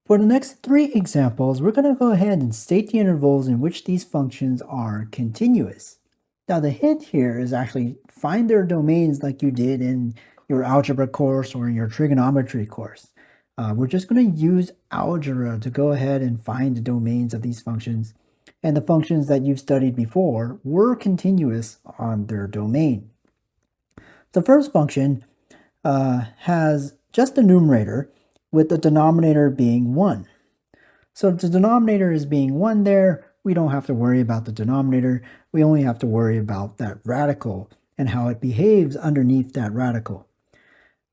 For the next three examples, we're going to go ahead and state the intervals in which these functions are continuous. Now the hint here is actually find their domains like you did in your algebra course or in your trigonometry course. We're just going to use algebra to go ahead and find the domains of these functions. And the functions that you've studied before were continuous on their domain. The first function has just the numerator with the denominator being 1. So if the denominator is being 1 there, we don't have to worry about the denominator. We only have to worry about that radical and how it behaves underneath that radical.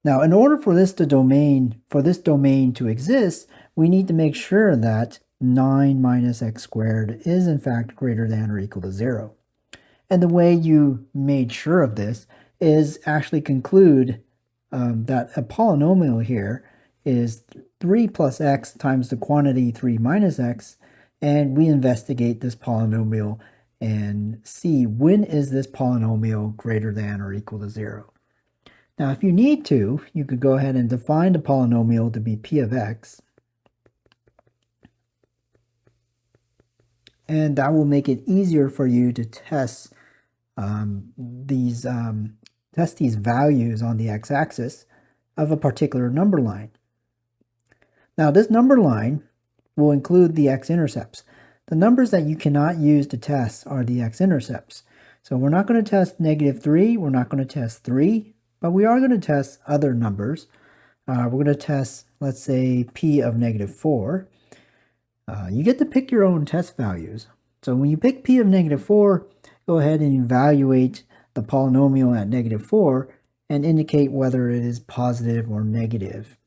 Now, in order for this domain to exist, we need to make sure that 9 minus x squared is in fact greater than or equal to 0. And the way you made sure of this is actually conclude that a polynomial here is 3 plus x times the quantity 3 minus x, and we investigate this polynomial and see when is this polynomial greater than or equal to 0. Now, if you need to, you could go ahead and define the polynomial to be p of x, and that will make it easier for you to test these values on the x-axis of a particular number line. Now, this number line will include the x-intercepts. The numbers that you cannot use to test are the x-intercepts. So we're not going to test -3, we're not going to test 3, but we are going to test other numbers. We're going to test, let's say, p of -4. You get to pick your own test values. So when you pick p of -4, go ahead and evaluate the polynomial at -4 and indicate whether it is positive or negative.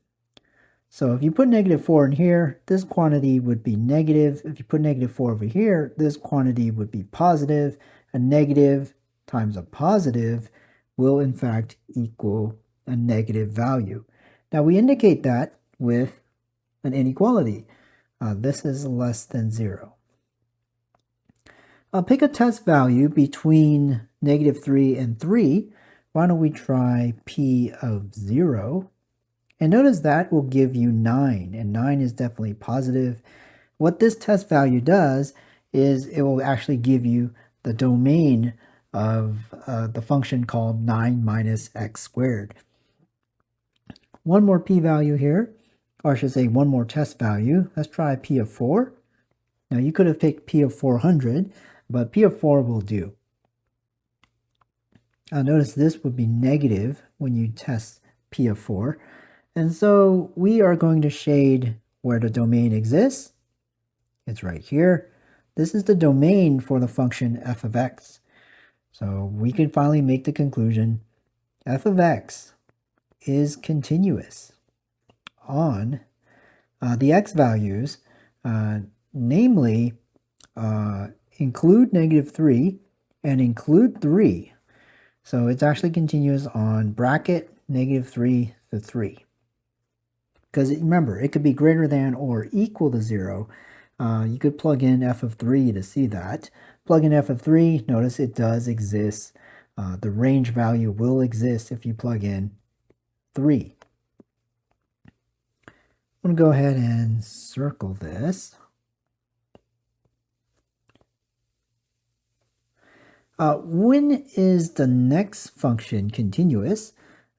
So if you put -4 in here, this quantity would be negative. If you put -4 over here, this quantity would be positive. A negative times a positive will in fact equal a negative value. Now we indicate that with an inequality. This is less than 0. I'll pick a test value between -3 and 3. Why don't we try p of 0? And notice that will give you 9, and 9 is definitely positive. What this test value does is it will actually give you the domain of the function called 9 minus x squared. One more p-value here, or I should say one more test value. Let's try p of 4. Now you could have picked p of 400, but p of 4 will do. Notice this would be negative when you test p of 4. And so we are going to shade where the domain exists. It's right here. This is the domain for the function f of x. So we can finally make the conclusion f of x is continuous on the x values, namely include -3 and include 3. So it's actually continuous on bracket -3 to 3. Because remember, it could be greater than or equal to 0. You could plug in f of 3 to see that. Plug in f of 3, notice it does exist. The range value will exist if you plug in 3. I'm going to go ahead and circle this. When is the next function continuous?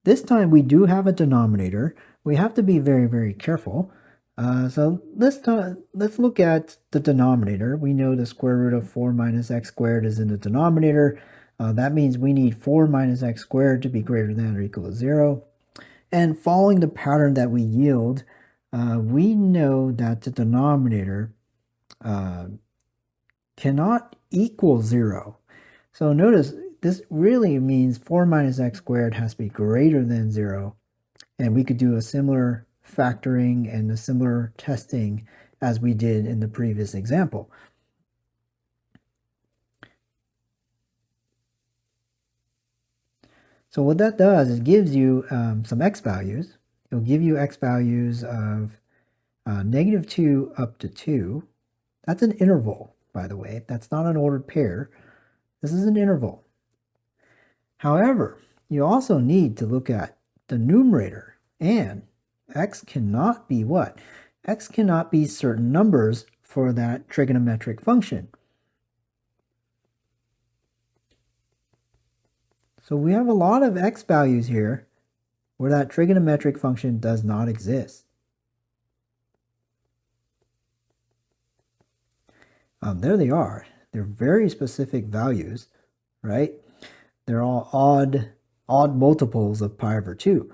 This time we do have a denominator. We have to be very, very careful. So let's look at the denominator. We know the square root of 4 minus x squared is in the denominator. That means we need 4 minus x squared to be greater than or equal to 0. And following the pattern that we yield, we know that the denominator cannot equal 0. So notice this really means 4 minus x squared has to be greater than 0. And we could do a similar factoring and a similar testing as we did in the previous example. So what that does is gives you some x values. It'll give you x values of -2 up to 2. That's an interval, by the way. That's not an ordered pair. This is an interval. However, you also need to look at the numerator, and x cannot be what? x cannot be certain numbers for that trigonometric function. So we have a lot of x values here where that trigonometric function does not exist. There they are. They're very specific values, right? They're all odd multiples of pi over 2.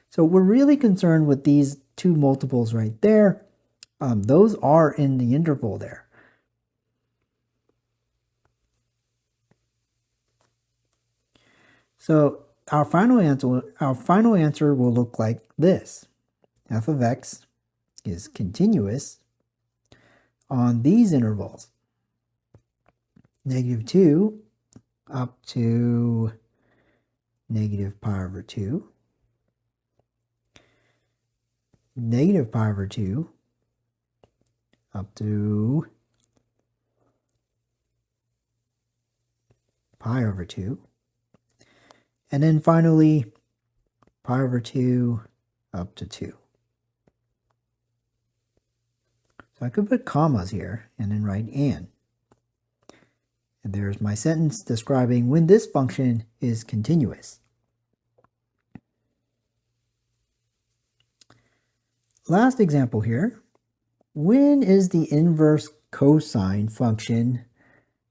So we're really concerned with these two multiples right there. Those are in the interval there. So our final answer will look like this. F of x is continuous on these intervals. -2 up to negative pi over 2. Negative pi over 2 up to pi over 2. And then finally, pi over 2 up to 2. So I could put commas here and then write and. And there's my sentence describing when this function is continuous. Last example here. When is the inverse cosine function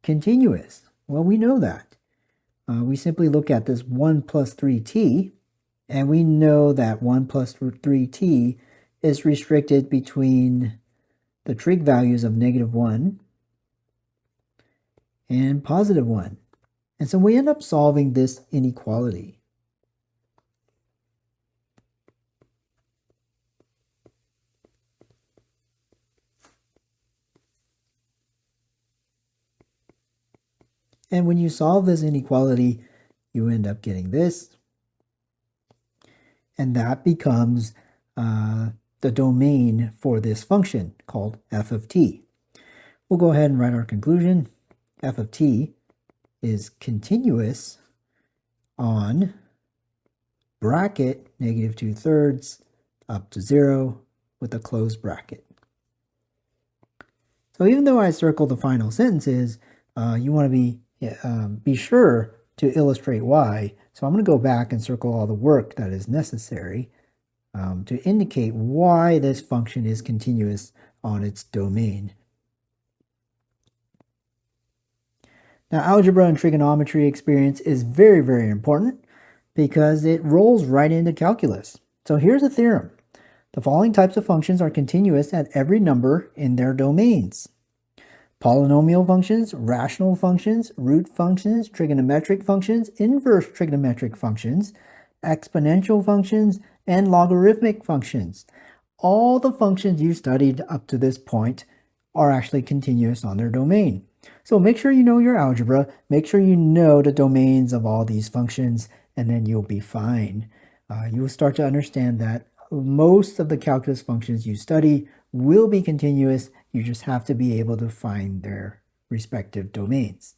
continuous? Well, we know that. We simply look at this 1 plus 3t, and we know that 1 plus 3t is restricted between the trig values of -1 and +1. And so we end up solving this inequality. And when you solve this inequality, you end up getting this. And that becomes the domain for this function called f of t. We'll go ahead and write our conclusion. F of t is continuous on bracket -2/3 up to 0 with a closed bracket. So even though I circled the final sentences, you want to be sure to illustrate why. So I'm going to go back and circle all the work that is necessary to indicate why this function is continuous on its domain. Now, algebra and trigonometry experience is very, very important because it rolls right into calculus. So here's a theorem. The following types of functions are continuous at every number in their domains: polynomial functions, rational functions, root functions, trigonometric functions, inverse trigonometric functions, exponential functions, and logarithmic functions. All the functions you studied up to this point are actually continuous on their domain. So make sure you know your algebra, make sure you know the domains of all these functions, and then you'll be fine. You'll start to understand that most of the calculus functions you study will be continuous. You just have to be able to find their respective domains.